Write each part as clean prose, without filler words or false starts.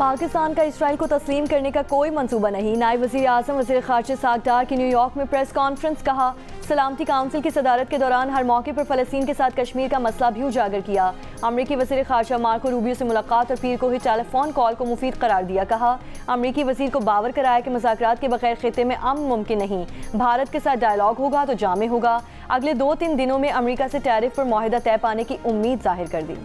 पाकिस्तान का इसराइल को तस्लीम करने का कोई मंसूबा नहीं। नायब वज़ीर आज़म वज़ीर ख़ारिजा इस्हाक़ डार की न्यूयॉर्क में प्रेस कॉन्फ्रेंस। कहा, सलामती काउंसिल की सदारत के दौरान हर मौके पर फ़लस्तीन के साथ कश्मीर का मसला भी उजागर किया। अमरीकी वज़ीर ख़ारिजा मार्को रूबियो से मुलाकात और पीर को ही टेलीफोन कॉल को मुफीद करार दिया। कहा, अमरीकी वज़ीर को बावर कराया कि मुज़ाकरात के बगैर खित्ते में अमन मुमकिन नहीं। भारत के साथ डायलॉग होगा तो जामे होगा। अगले 2-3 दिनों में अमरीका से टैरिफ पर मुआहिदा तय पाने की उम्मीद जाहिर कर दी।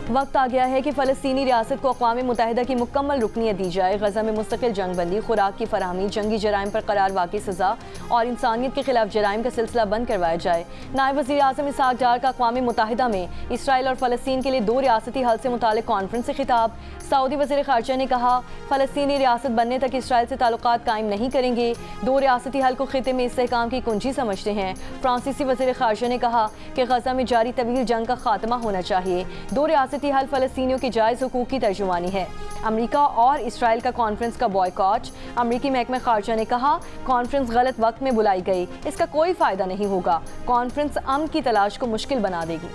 वक्त आ गया है कि फ़लस्तीनी रियासत को अक़वाम मुत्तहिदा की मुकम्मल रुकनीत दी जाए। गज़ा में मुस्तकिल जंगबंदी, खुराक की फराहमी, जंगी जराइम पर करार वाक़ई सज़ा और इंसानियत के खिलाफ जराइम का सिलसिला बंद करवाया जाए। नायब वज़ीर आज़म इस्हाक़ डार का अक़वाम मुत्तहिदा में इसराइल और फ़लस्तीन के लिए 2 रियासती हल से मुतालिक कॉन्फ्रेंस से खिताब। सऊदी वज़ीर ख़ारिजा ने कहा, फ़लस्तीनी रियासत बनने तक इसराइल से ताल्लुकात कायम नहीं करेंगे। 2 रियासती हल को खित्ते में इस्तेहकाम की कुंजी समझते हैं। फ्रांसीसी वज़ीर ख़ारिजा ने कहा कि गज़ा में जारी तवील जंग का खात्मा होना चाहिए। 2 रियासती हल फ़लस्तीनियों की जायज़ हुकूक की तर्जुमानी है। अमरीका और इसराइल का कॉन्फ्रेंस का बॉयकॉट। अमरीकी महकमा ख़ारिजा ने कहा, कॉन्फ्रेंस गलत वक्त में बुलाई गई, इसका कोई फ़ायदा नहीं होगा। कॉन्फ्रेंस अमन की तलाश को मुश्किल बना देगी।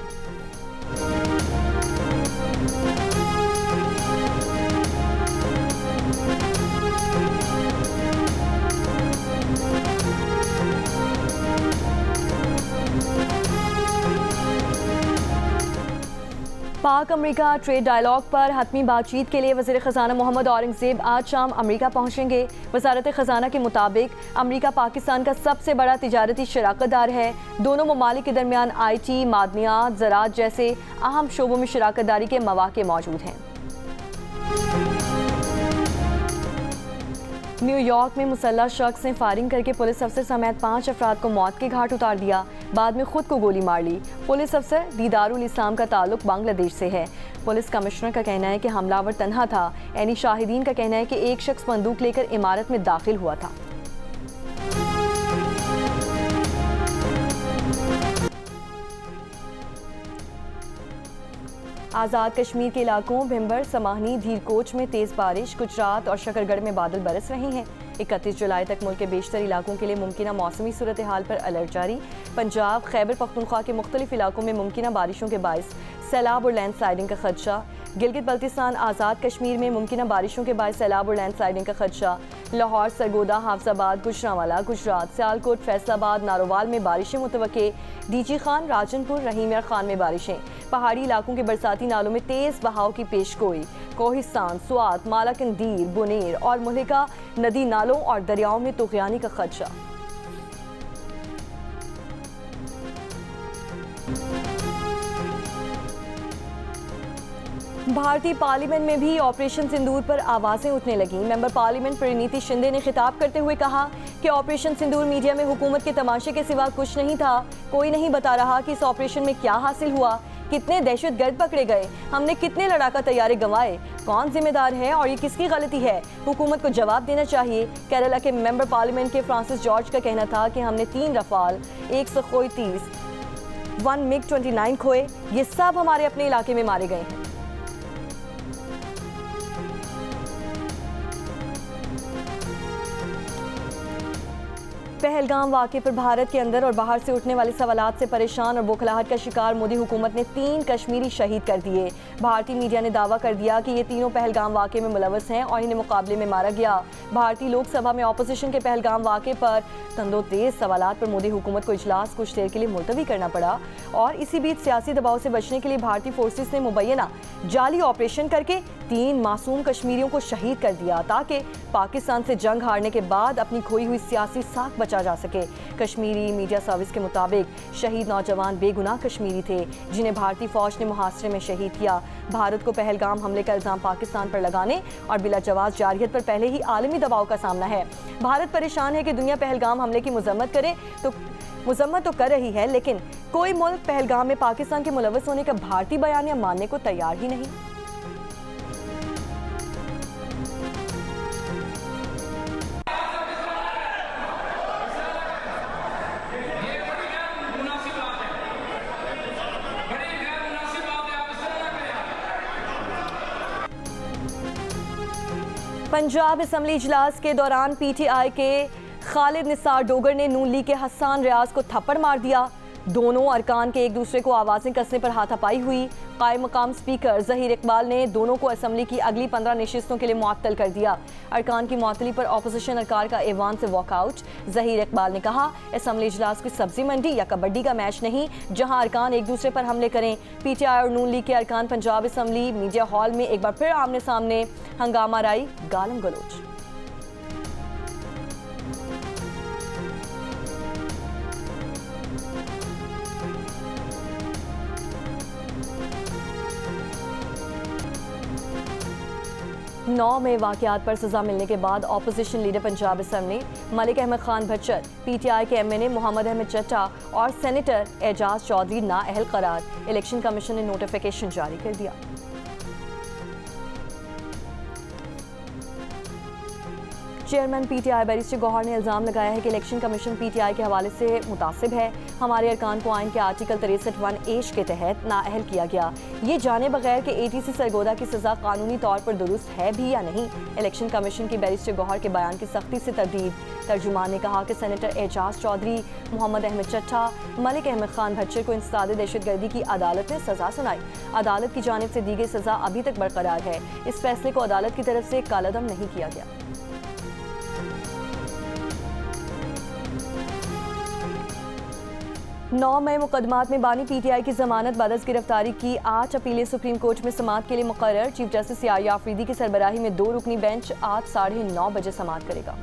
पाक अमरीका ट्रेड डायलॉग पर हतमी बातचीत के लिए वज़ीर ख़ज़ाना मोहम्मद औरंगज़ेब आज शाम अमरीका पहुँचेंगे। वज़ारत ख़ज़ाना के मुताबिक अमरीका पाकिस्तान का सबसे बड़ा तिजारती शराकतदार है। दोनों ममालिक के दरमियान IT, मादनियात, ज़राअत जैसे अहम शोबों में शराकतदारी के मौक़े मौजूद हैं। न्यूयॉर्क में मुसल्लह शख्स ने फायरिंग करके पुलिस अफसर समेत 5 अफराद को मौत के घाट उतार दिया। बाद में खुद को गोली मार ली। पुलिस अफसर दीदारुल इस्लाम का ताल्लुक बांग्लादेश से है। पुलिस कमिश्नर का कहना है कि हमलावर तन्हा था। यानी शाहिदीन का कहना है कि एक शख्स बंदूक लेकर इमारत में दाखिल हुआ था। आज़ाद कश्मीर के इलाकों भिम्बर, समाहनी, धीरकोच में तेज़ बारिश। गुजरात और शकरगढ़ में बादल बरस रहे हैं। 31 जुलाई तक मुल्क के बेशतर इलाकों के लिए मुमकिना मौसमी सूरत हाल पर अलर्ट जारी। पंजाब, खैबर पख्तूनख्वा के मुख्तलिफ इलाकों में मुमकिना बारिशों के बायस सैलाब और लैंड स्लाइडिंग का खदशा। गिलगित बल्तिस्तान, आज़ाद कश्मीर में मुमकिना बारिशों के बायस सैलाब और लैंड स्लाइडिंग का खदशा। लाहौर, सरगोदा, हाफजाबाद, गुजरांवाला, गुजरात, सियालकोट, फैसलाबाद, नारोवाल में बारिशें मुतवक्के। डीजी खान, राजनपुर, रहीम यार खान में बारिशें। पहाड़ी इलाकों के बरसाती नालों में तेज़ बहाव की पेशगोई। कोहिस्तान, स्वात, मालाकंदीर, बुनेर और मुहलिका नदी नालों और दरियाओं में तुग़यानी का खदशा। भारतीय पार्लियामेंट में भी ऑपरेशन सिंदूर पर आवाज़ें उठने लगीं। मेंबर पार्लियामेंट परिणीति शिंदे ने खिताब करते हुए कहा कि ऑपरेशन सिंदूर मीडिया में हुकूमत के तमाशे के सिवा कुछ नहीं था। कोई नहीं बता रहा कि इस ऑपरेशन में क्या हासिल हुआ, कितने दहशतगर्द पकड़े गए, हमने कितने लड़ाका तैयारे गंवाए, कौन जिम्मेदार है और ये किसकी गलती है। हुकूमत को जवाब देना चाहिए। केरला के मेंबर पार्लियामेंट के फ्रांसिस जॉर्ज का कहना था कि हमने 3 रफाल, 1 सुखोई 30, 1 MiG-29 खोए। ये सब हमारे अपने इलाके में मारे गए हैं। पहलगाम वाक़े पर भारत के अंदर और बाहर से उठने वाले सवालात से परेशान और बौखलाहट का शिकार मोदी हुकूमत ने 3 कश्मीरी शहीद कर दिए। भारतीय मीडिया ने दावा कर दिया कि ये तीनों पहलगाम वाक़े में मुलव्वस हैं और इन्हें मुकाबले में मारा गया। भारतीय लोकसभा में अपोजिशन के पहलगाम वाक़े पर तंदोतेज़ सवालात पर मोदी हुकूमत को इजलास कुछ देर के लिए मुलतवी करना पड़ा और इसी बीच सियासी दबाव से बचने के लिए भारतीय फोर्सेस ने मुबैना जाली ऑपरेशन करके 3 मासूम कश्मीरियों को शहीद कर दिया ताकि पाकिस्तान से जंग हारने के बाद अपनी खोई हुई सियासी साख बचा जा सके। कश्मीरी मीडिया सर्विस के मुताबिक शहीद नौजवान बेगुनाह कश्मीरी थे जिन्हें भारतीय फौज ने मुहासरे में शहीद किया। भारत को पहलगाम हमले का इल्ज़ाम पाकिस्तान पर लगाने और बिला जवाज़ जारियत पर पहले ही आलमी दबाव का सामना है। भारत परेशान है कि दुनिया पहलगाम हमले की मजम्मत करे तो मजम्मत तो कर रही है, लेकिन कोई मुल्क पहलगाम में पाकिस्तान के मुलव्वस होने का भारतीय बयानिया मानने को तैयार ही नहीं। पंजाब असम्बली इजलास के दौरान PTI के खालिद निसार डोगर ने नून लीग के हसन रियाज को थप्पड़ मार दिया। दोनों अरकान के एक दूसरे को आवाज़ें कसने पर हाथापाई हुई। कायम मकाम स्पीकर ज़हीर इकबाल ने दोनों को असम्बली की अगली 15 नशिस्तों के लिए मुअत्तल कर दिया। अरकान की मुअत्तली पर अपोजिशन अरकान का ऐवान से वॉकआउट। ज़हीर इकबाल ने कहा, असम्बली इजलास कोई सब्जी मंडी या कबड्डी का मैच नहीं जहां अरकान एक दूसरे पर हमले करें। PTI और नून लीग के अरकान पंजाब असम्बली मीडिया हॉल में एक बार फिर आमने सामने, हंगामा राई, गालम गलोच। नौ में वाक़यात पर सज़ा मिलने के बाद opposition leader Punjab assembly Malik Ahmad Khan Bhachar, PTI के MNA मोहम्मद अहमद चट्टा और सेनेटर एजाज चौधरी नाअहल करार। इलेक्शन कमीशन ने नोटिफिकेशन जारी कर दिया। चेयरमैन PTI बैरिस्टर गौहर ने इल्ज़ाम लगाया है कि इलेक्शन कमीशन PTI के हवाले से मुतासिब है। हमारे अरकान को आइन के आर्टिकल 63(1) के तहत नाअहल किया गया, ये जाने बगैर कि ATC सरगोदा की सज़ा कानूनी तौर पर दुरुस्त है भी या नहीं। इलेक्शन कमीशन की बैरिस्टर गौहर के बयान की सख्ती से तरदीद। तर्जुमान ने कहा कि सेनेटर एजाज चौधरी, मोहम्मद अहमद चट्टा, मलिक अहमद खान भच्चर को इंसदाद दहशतगर्दी की अदालत ने सज़ा सुनाई। अदालत की जानिब से दी गई सज़ा अभी तक बरकरार है। इस फैसले को अदालत की तरफ से कालअदम नहीं किया गया। 9 मई मुकदमात में बानी PTI की जमानत बदस गिरफ्तारी की 8 अपीलें सुप्रीम कोर्ट में समाअत के लिए मुकर्रर। चीफ जस्टिस याहिया अफरीदी की सरबराही में 2 रुकनी बेंच आज 9:30 बजे समाअत करेगा।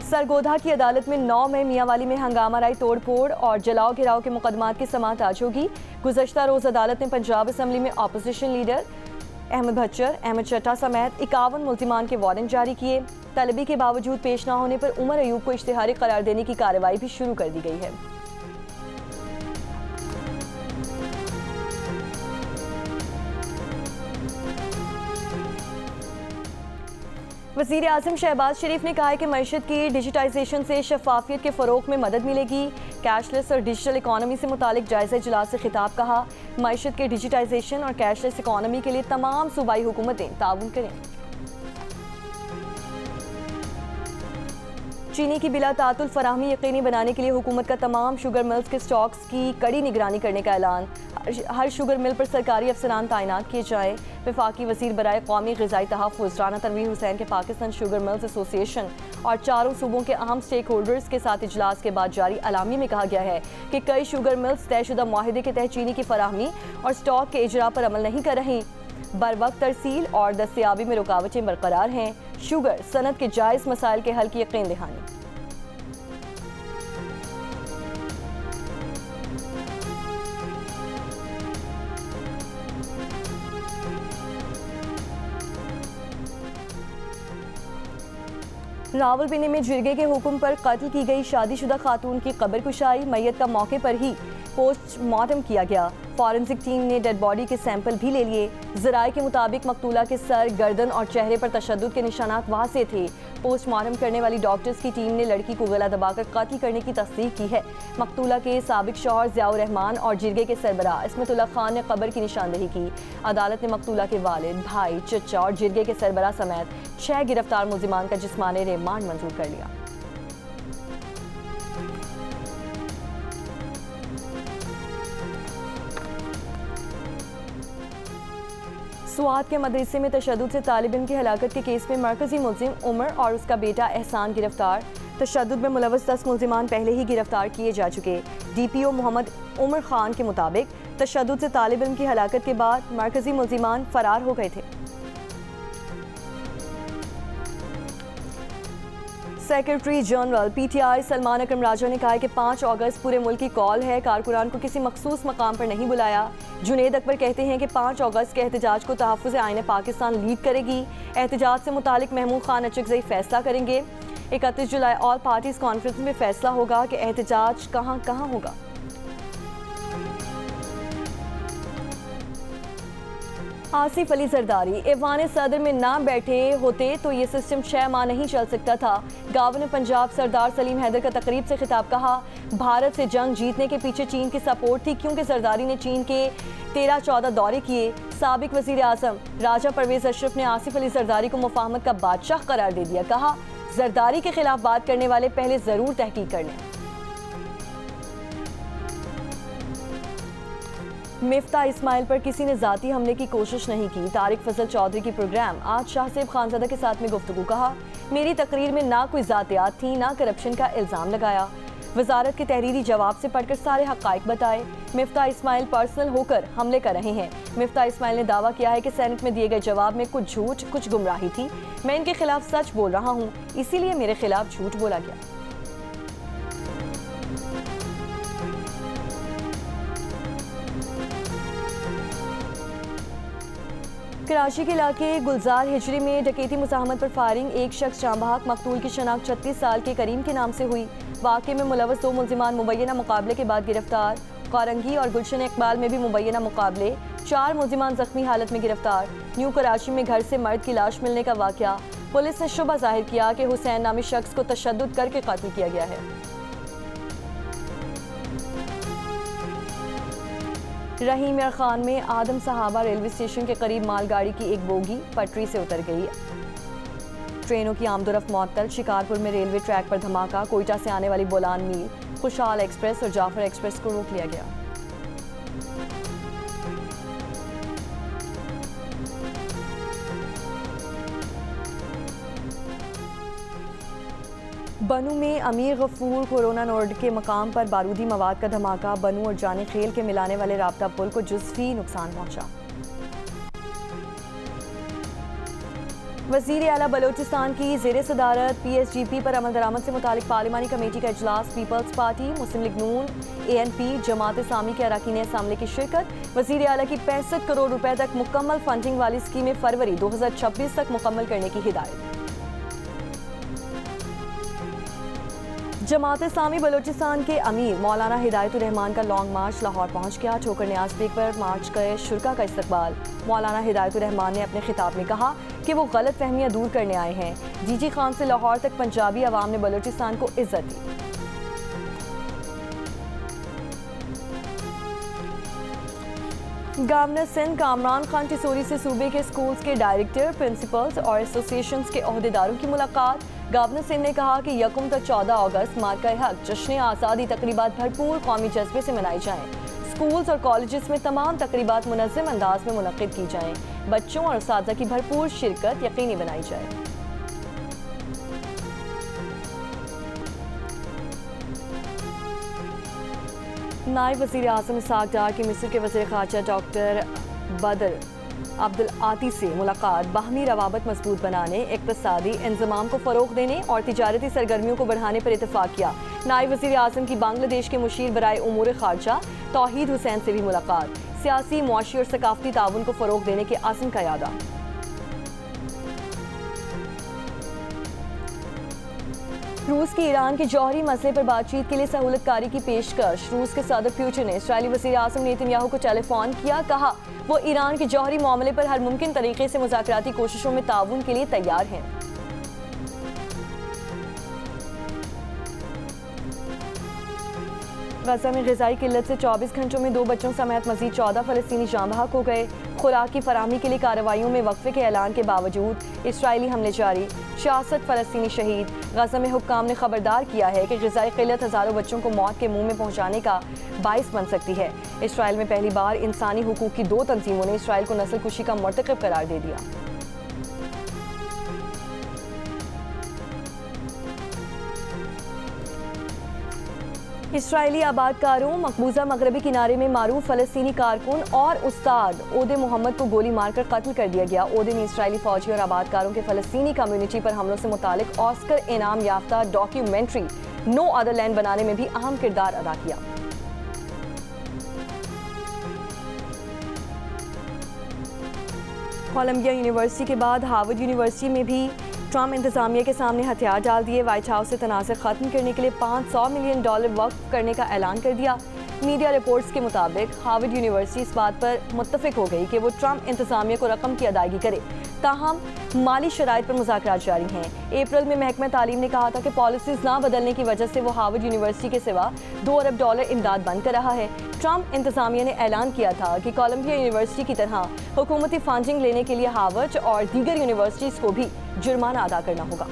सरगोधा की अदालत में 9 मई मियांवाली में हंगामा राई, तोड़ फोड़ और जलाओ घिराव के मुकदमात की समाअत आज होगी। गुज़श्ता रोज अदालत ने पंजाब असम्बली में अपोजिशन लीडर अहमद भच्चर, अहमद चट्टा समेत 51 मुल्जिमान के वारंट जारी किए। तलबी के बावजूद पेश न होने पर उमर अयूब को इश्तिहारी करार देने की कार्रवाई भी शुरू कर दी गई है। वज़ीर आज़म शहबाज शरीफ ने कहा है कि मईशत की डिजिटाइजेशन से शफाफियत के फ़रोग़ में मदद मिलेगी। कैशलेस और डिजिटल इकॉनमी से मुतालिक जायज़ा इजलास से खिताब कहा, मईशत के डिजिटाइजेशन और कैशलेस इकॉनमी के लिए तमाम सूबाई हुकूमतें ताउन करें। चीनी की बिला तातुल फराहमी यकीनी बनाने के लिए हुकूमत का तमाम शुगर मिल्स के स्टॉक्स की कड़ी निगरानी करने का ऐलान। हर शुगर मिल पर सरकारी अफसरान तैनात किए जाए। वफाकी वज़ीर बराए कौमी ग़िज़ाई तहफ़्फ़ुज़ राना तनवीर हुसैन के पाकिस्तान शुगर मिल्स एसोसिएशन और चारों सूबों के अहम स्टेक होल्डर्स के साथ इजलास के बाद जारी अलामी में कहा गया है कि कई शुगर मिल्स तयशुदा माहिदे के तहत चीनी की फराहमी और स्टॉक के इजरा पर अमल नहीं कर रही। बर वक्त तरसील और दस्तयाबी में रुकावटें बरकरार हैं। शुगर सनत के जायज़ मसाइल के हल की यकीन दहानी। रावलपिंडी में जिरगे के हुक्म पर कत्ल की गई शादीशुदा खातून की कब्र कुशाई, मैयत का मौके पर ही पोस्टमार्टम किया गया। फॉरेंसिक टीम ने डेड बॉडी के सैंपल भी ले लिए। ज़राए के मुताबिक मकतूला के सर, गर्दन और चेहरे पर तशद्दुद के निशानात वाज़ेह थे। पोस्टमार्टम करने वाली डॉक्टर्स की टीम ने लड़की को गला दबाकर कत्ल करने की तस्दीक की है। मकतूला के साबिक शौहर ज़ियाउर रहमान और जिरगे के सरबराह इस्मतुल्लाह खान ने कब्र की निशानदही की। अदालत ने मकतूला के वालिद, भाई, चचा और जिरगे के सरबराह समेत 6 गिरफ्तार मुल्जिमान का जिस्मानी रिमांड मंजूर कर लिया। सुआत के मदरसे में तशद्दुद से तालिब इल्म की हलाकत के केस में मरकजी मुल्जिम उमर और उसका बेटा एहसान गिरफ्तार। तशद्दुद में मुलव्वस 10 मुल्जिमान पहले ही गिरफ्तार किए जा चुके। DPO मोहम्मद उमर खान के मुताबिक तशद्दुद से तालिब इल्म की हलाकत के बाद मरकजी मुल्जिमान फरार हो गए थे। सेक्रेटरी जनरल PTI सलमान अकरम राजा ने कहा है कि 5 अगस्त पूरे मुल्क की कॉल है, कारकुनान को किसी मखसूस मकाम पर नहीं बुलाया। जुनेद अकबर कहते हैं कि 5 अगस्त के एहतजाज को तहफ़्फ़ुज़ आईन पाकिस्तान लीड करेगी। एहतजाज से मुतालिक महमूद खान अचकज़ई फैसला करेंगे। 31 जुलाई ऑल पार्टीज़ कॉन्फ्रेंस में फैसला होगा कि एहतजाज कहाँ कहाँ होगा। आसिफ अली जरदारी ऐवान सदर में ना बैठे होते तो ये सिस्टम 6 माह नहीं चल सकता था। गवर्नर पंजाब सरदार सलीम हैदर का तकरीब से खिताब। कहा, भारत से जंग जीतने के पीछे चीन की सपोर्ट थी क्योंकि जरदारी ने चीन के 13-14 दौरे किए। साबिक वजीर आजम राजा परवेज अशरफ ने आसिफ अली जरदारी को मुफाहमत का बादशाह करार दे दिया। कहा, जरदारी के खिलाफ बात करने वाले पहले जरूर तहकीक कर लें। मिफ्ता इस्माइल पर किसी ने जाती हमले की कोशिश नहीं की। तारिक फजल चौधरी की प्रोग्राम आज शाहसेब खानज़ादा के साथ में गुफ्तगू। कहा, मेरी तकरीर में ना कोई जातियात थी ना करप्शन का इल्ज़ाम लगाया। वजारत के तहरीरी जवाब से पढ़कर सारे हक़ाइक़ बताए। मिफ्ता इस्माइल पर्सनल होकर हमले कर रहे हैं। मिफ्ता इस्माइल ने दावा किया है कि सेनेट में दिए गए जवाब में कुछ झूठ कुछ गुमराही थी। मैं इनके खिलाफ सच बोल रहा हूँ, इसीलिए मेरे खिलाफ झूठ बोला गया। कराची के इलाके गुलजार हिजरी में डकैती मुज़ाहमत पर फायरिंग। एक शख्स जाँ बहक, मकतूल की शनाख्त 36 साल के करीम के नाम से हुई। वाक़े में मुलव्वस 2 मुल्ज़िमान मुबैना मुकाबले के बाद गिरफ्तार। कारंगी और गुलशन इकबाल में भी मुबैना मुकाबले। 4 मुल्ज़िमान जख्मी हालत में गिरफ्तार। न्यू कराची में घर से मर्द की लाश मिलने का वाक़या। पुलिस ने शुबा जाहिर किया कि हुसैन नामी शख्स को तशद्दुद करके कत्ल किया गया है। रहीम यार खान में आदम साहबा रेलवे स्टेशन के करीब मालगाड़ी की एक बोगी पटरी से उतर गई। ट्रेनों की आमदोरफ्त मुअत्तल। शिकारपुर में रेलवे ट्रैक पर धमाका। कोयटा से आने वाली बोलान मील, खुशहाल एक्सप्रेस और जाफर एक्सप्रेस को रोक लिया गया। बनू में अमीर गफूर कोरोना नोड के मकाम पर बारूदी मवाद का धमाका। बनू और जानी खेल के मिलाने वाले राब्ता पुल को जुज़वी नुकसान पहुंचा। वज़ीर आला बलोचिस्तान की ज़ेरे सदारत PSGP पर अमल दरामद से मुतालिक पार्लिमानी कमेटी का इजलास। पीपल्स पार्टी, मुस्लिम लीग नून, ANP, जमात इस्लामी के अरकान असम्बली की शिरकत। वज़ीर आला की 65 करोड़ रुपए तक मुकम्मल फंडिंग वाली स्कीमें फरवरी 2026 तक मुकम्मल करने की हिदायत। जमात इस्लामी बलोचिस्तान के अमीर मौलाना हिदायतुर रहमान का लॉन्ग मार्च लाहौर पहुंच गया। ठोकर न्याज पेक पर मार्च कर शुरका का इस्तकबाल। मौलाना हिदायतुर रहमान ने अपने खिताब में कहा कि वो गलत फहमियाँ दूर करने आए हैं। जीजी खान से लाहौर तक पंजाबी अवाम ने बलोचिस्तान को इज्जत दी। गवर्नर सिंध कामरान खान टिसोरी से सूबे के स्कूल्स के डायरेक्टर, प्रिंसिपल्स और एसोसिएशंस के ओहदेदारों की मुलाकात। गवर्नर सिंह ने कहा कि 1 तक 14 अगस्त मार्का-ए-हक जश्न आज़ादी तकरीबात भरपूर कौमी जज्बे से मनाई जाएँ। स्कूल्स और कॉलेजेस में तमाम तकरीबात मुनज़्ज़म अंदाज में मुनक़्क़िद की जाएँ। बच्चों और उस्ताज़ा की भरपूर शिरकत यकीनी बनाई जाए। नायब वज़ीर आज़म इसाक डार की मिस्र के वज़ीर ख़ारजा डॉक्टर बदर अब्दुल आती से मुलाकात। बाहमी रवाबत मजबूत बनाने, इक़्तिसादी इंज़माम को फ़रोग़ देने और तिजारती सरगर्मियों को बढ़ाने पर इत्तफ़ाक़ किया। नायब वज़ीर आज़म की बांग्लादेश के मुशीर बराए उमूर ख़ारजा तौहीद हुसैन से भी मुलाकात। सियासी, मुआशी और सकाफ़ती ताउन को फ़रोग़ देने के अज़्म का यादा। रूस की ईरान के जौहरी मसले पर बातचीत के लिए सहूलतकारी की पेशकश। रूस के सदर पुतिन ने इस्राईली वज़ीर आज़म नेतन्याहू को टेलीफोन किया। कहा वो ईरान के जौहरी मामले पर हर मुमकिन तरीके से मुज़ाकराती कोशिशों में ताउन के लिए तैयार हैं। गजा में ग़िज़ाई किल्लत से 24 घंटों में 2 बच्चों समेत मज़ीद 14 फ़लस्तीनी जाँ बहक हो गए। खुराक की फराहमी के लिए कार्रवाइयों में वक्फे के ऐलान के बावजूद इसराइली हमले जारी। 66 फ़लस्तीनी शहीद। गजा में हुक्काम ने खबरदार किया है कि ग़िज़ाई किल्लत हज़ारों बच्चों को मौत के मुंह में पहुँचाने का बाइस बन सकती है। इसराइल में पहली बार इंसानी हुकूक की 2 तंजीमों ने इसराइल को नस्ल कुशी का मर्तकब करार दे दिया। इसराइली आबादकारों मकबूजा मगरबी किनारे में मारूफ फ़लस्तीनी कारकुन और उस्ताद ओदे मोहम्मद को गोली मारकर कत्ल कर दिया गया। ओदे ने इसराइली फौजी और आबादकारों के फ़लस्तीनी कम्युनिटी पर हमलों से मुतालिक ऑस्कर इनाम याफ्ता डॉक्यूमेंट्री नो अदर लैंड बनाने में भी अहम किरदार अदा किया। कोलंबिया यूनिवर्सिटी के बाद हार्वर्ड यूनिवर्सिटी में भी ट्रम्प इंतजामिया के सामने हथियार डाल दिए। व्हाइट हाउस से तनाज़ुर खत्म करने के लिए $500 मिलियन वक्फ करने का ऐलान कर दिया। मीडिया रिपोर्ट्स के मुताबिक हार्वर्ड यूनिवर्सिटी इस बात पर मुत्तफिक हो गई कि वो ट्रंप इंतजामिया को रकम की अदायगी करे, ताहम माली शराइत पर मुज़ाकरात जारी हैं। अप्रैल में महकमा तालीम ने कहा था कि पॉलिसीज़ ना बदलने की वजह से वो हार्वर्ड यूनिवर्सिटी के सिवा $2 अरब इमदाद बंद कर रहा है। ट्रंप इंतजामिया ने ऐलान किया था कि कोलंबिया यूनिवर्सिटी की तरह हुकूमती फंडिंग लेने के लिए हार्वर्ड और दीगर यूनिवर्सिटीज़ को भी जुर्माना अदा करना होगा।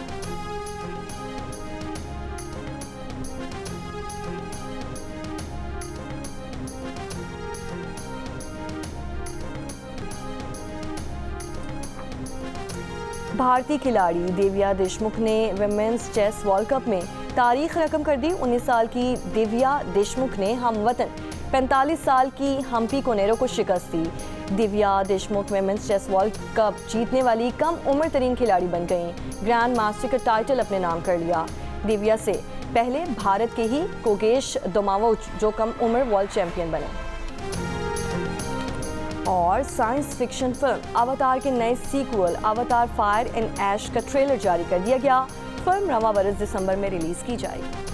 भारतीय खिलाड़ी दिव्या देशमुख ने विमेंस चेस वर्ल्ड कप में तारीख रकम कर दी। 19 साल की दिव्या देशमुख ने हमवतन 45 साल की हम्पी कोनेरो को शिकस्त दी। Divya Deshmukh women's chess world cup जीतने वाली कम उम्र तरीन खिलाड़ी बन गईं। ग्रैंड मास्टर का टाइटल अपने नाम कर लिया। दिव्या से पहले भारत के ही कोगेश दोमावोच जो कम उम्र वर्ल्ड चैंपियन बने। और साइंस फिक्शन फिल्म अवतार के नए सीक्वल अवतार फायर एंड ऐश का ट्रेलर जारी कर दिया गया। फिल्म रवां बरस दिसंबर में रिलीज की जाएगी।